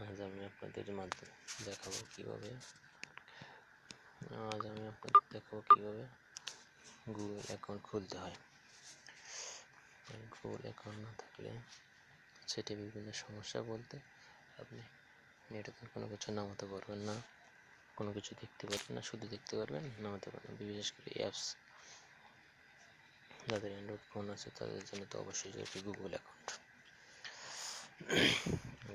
আজ আমি আপনাদের দেখাবো কিভাবে গুগল অ্যাকাউন্ট খুলতে হয়। গুগল অ্যাকাউন্ট না থাকলে সেটি বিভিন্ন সমস্যা বলতে আপনি নেটে কোনো কিছু নামাতে পারবেন না, কোনো কিছু দেখতে পারবেন না, শুধু দেখতে পারবেন, নামাতে পারবেন। বিশেষ করে অ্যাপস, যাদের অ্যান্ড্রয়েড ফোন আছে তাদের জন্য তো অবশ্যই জরুরি গুগল অ্যাকাউন্ট।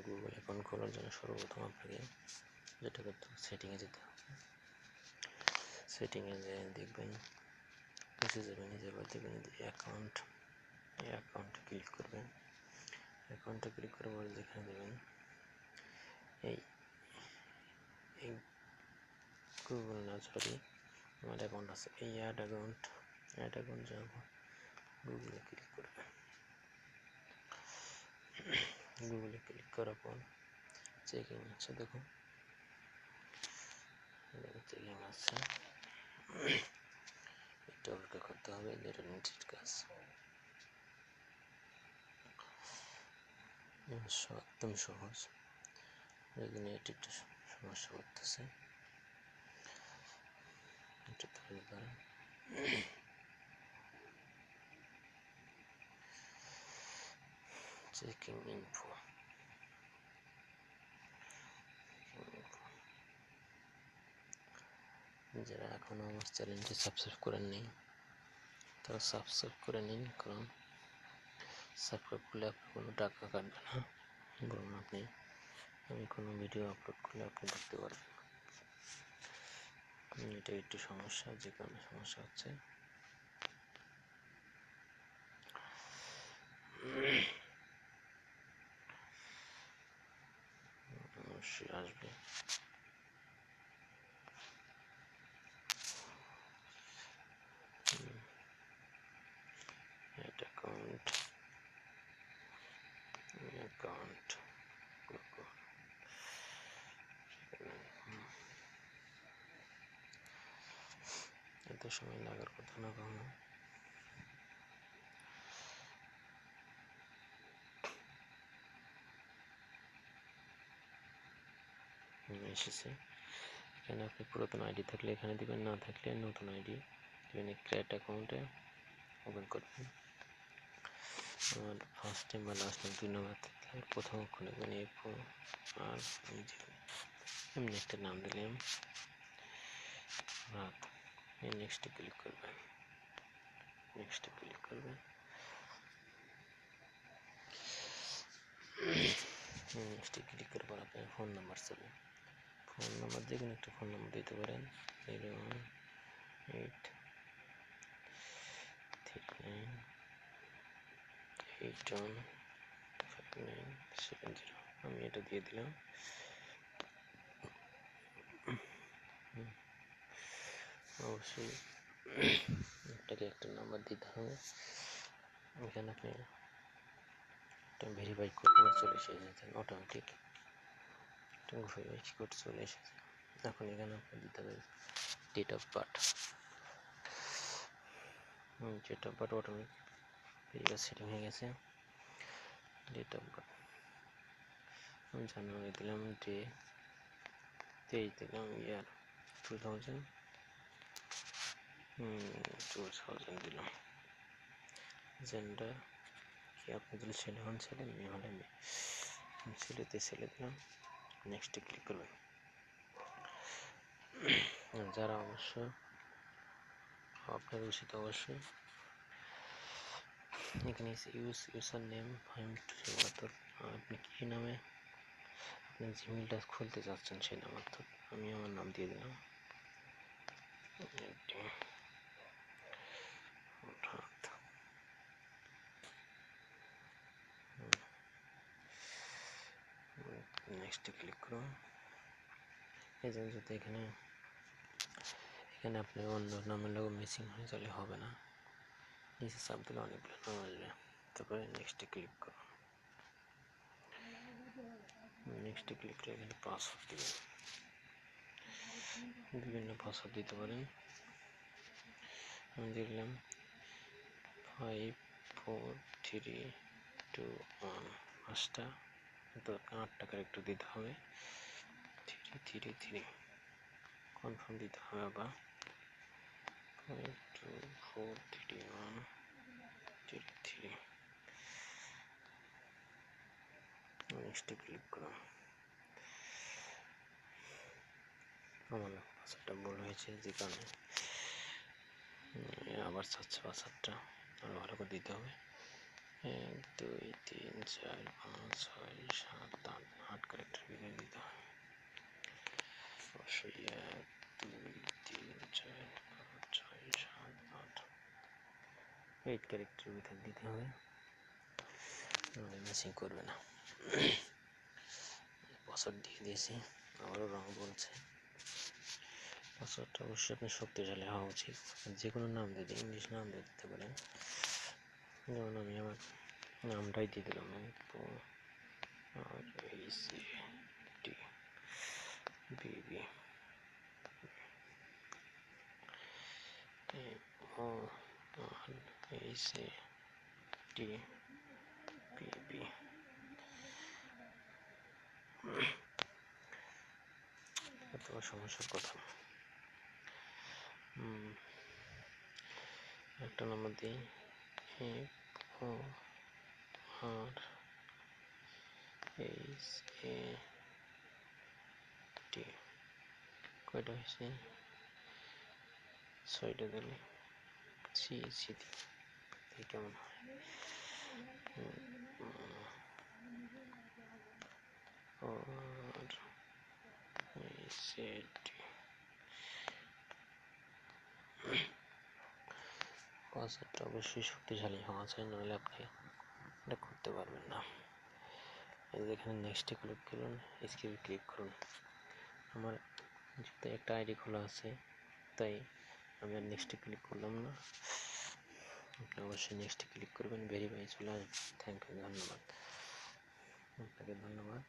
গুগল অ্যাকাউন্ট খোলার জন্য সর্বপ্রথম আপনাকে যেটা করতে হবে, সেটিংয়ে যেতে হবে। সেটিংয়ে দেখবেন নিচে যাবেন, দেখবেন অ্যাকাউন্টে ক্লিক করবেন। অ্যাকাউন্টে ক্লিক করার পরে যেখানে দেবেন এই গুগল না, সরি, আমার অ্যাকাউন্ট আছে, এই অ্যাড অ্যাকাউন্ট যাওয়ার পর গুগলে ক্লিক করবেন। গুগলে ক্লিক করার পর চেকিং আছে, দেখুন চেকিং আছে, এটা অপেক্ষা করতে হবে। যেটা নিচের কাজ একদম সহজ, যদি নেট একটু সমস্যা করতেছে এটা ধরে পারেন। চেকিং ইনফো, যারা এখনো আমার চ্যানেলটি সাবস্ক্রাইব করেননি তারা সাবস্ক্রাইব করে নিন, কারণ সাবস্ক্রাইব করলে আপনার কোনো টাকা কাটবে না, বরং আমি কোনো ভিডিও আপলোড করলে আপনি দেখতে পারবেন। এটা একটু সমস্যা, যে কারণে সমস্যা হচ্ছে। অবশ্যই আসবে। অ্যাকাউন্ট এত সময় লাগার কথা না, কখনো এসেছে। এখানে আপনি পুরাতন আইডি থাকলে এখানে দিবেন, না থাকলে নতুন আইডি দিবেন। ক্রিয়েট অ্যাকাউন্টে ওপেন করবেন। আমার ফার্স্ট টাইম বা লাস্ট টাইম 2 নম্বর থাকলে প্রথম অক্ষর দেবেন এফও, আর এমনি একটা নাম দিলাম রাত। নেক্সটে ক্লিক করবেন। নেক্সটে ক্লিক করার পর আপনার ফোন নাম্বার চাবে। ফোন নাম্বার যে কোনো একটা ফোন নাম্বার দিতে পারেন, 01839815970। আমি এটা দিয়ে দিলাম। অবশ্যই আপনাকে একটা নাম্বার দিতে হবে। এখানে আপনি একটা ভেরিফাই কোড চলে এসেছে, অটোমেটিক একটা ভেরিফাই কোড চলে এসেছে। এখন এখানে আপনি দিতে হবে date of birth. Automatic setting হয়ে গেছে। ডেট অফ বার্থ আমি জানুয়ারি দিলাম, ডে 23 দিলাম, ইয়ার 2000 দিলাম। জেন্ডার কি আপনি যদি ছেলে হন ছেলে, মেয়ে হলে মেয়ে, ছেলেতে ছেলে দিলাম। নেক্সটে ক্লিক করবেন। যারা অবশ্য আপনার উচিত অবশ্যই এখানে ইউজার নেম আপনি কি নামে আপনি জিমেলটা খুলতে চাচ্ছেন সেই নাম, অর্থাৎ আমি আমার নাম দিয়ে দিলাম। নেক্সটে ক্লিক করুন। এই যে যদি এখানে আপনি অন্য নামের লোক মিসিং হয়ে চলে হবে না, নিচে চাপ দিলে অনেকগুলো নাম আসবে। তারপরে নেক্সটে ক্লিক করুন। নেক্সটে ক্লিক করে এখানে পাসওয়ার্ড দিবেন। বিভিন্ন পাসওয়ার্ড দিতে পারেন। আমি দেখলাম 5432 1 5টা তো 8টা ক্যারেক্টার দিতে হবে। 3 কনফার্ম দিতে হবে আবার 5 2 4 3 1 3 নেক্সটে ক্লিক করো। আমার পাসওয়ার্ডটা ভুল হয়েছে যে কারণে আবার চাচ্ছে পাসওয়ার্ডটা আরো ভালো করে দিতে হবে। 1 2 3 4 5 6 7 8 8 ক্যারেক্টার ভিতরে দিতে হবে অবশ্যই। 1 2 3 4 5 6 7 8 8 ক্যারেক্টার ভিতরে দিতে হবে, মিসিং করবে না। পাসওয়ার্ড দিয়ে দিয়েছি, আবারও রং বলছে। পাসওয়ার্ডটা অবশ্যই আপনার শক্তিশালী হওয়া উচিত। যে কোনো নাম দিতে, ইংলিশ নাম দিয়ে দিতে পারেন। যেমন আমি আমার নামটাই দিয়ে দিলাম RACTBB RACTBB। এত সমস্যার কথা। একটা নাম্বার দিই FORHAT। কয়টা হয়েছে? 6টা দিলে সি কেমন হয়? পাসওয়ার্ডটা অবশ্যই শক্তিশালী হওয়া চাই, নাহলে আপনি এটা করতে পারবেন না। এখানে নেক্সটে ক্লিক করুন, স্কিপে ক্লিক করুন। আমার যেহেতু একটা আইডি খোলা আছে তাই আমি আর নেক্সটে ক্লিক করলাম না। আপনি অবশ্যই নেক্সটে ক্লিক করবেন, ভেরিফাই চলে আসবে। থ্যাংক ইউ, ধন্যবাদ আপনাকে, ধন্যবাদ।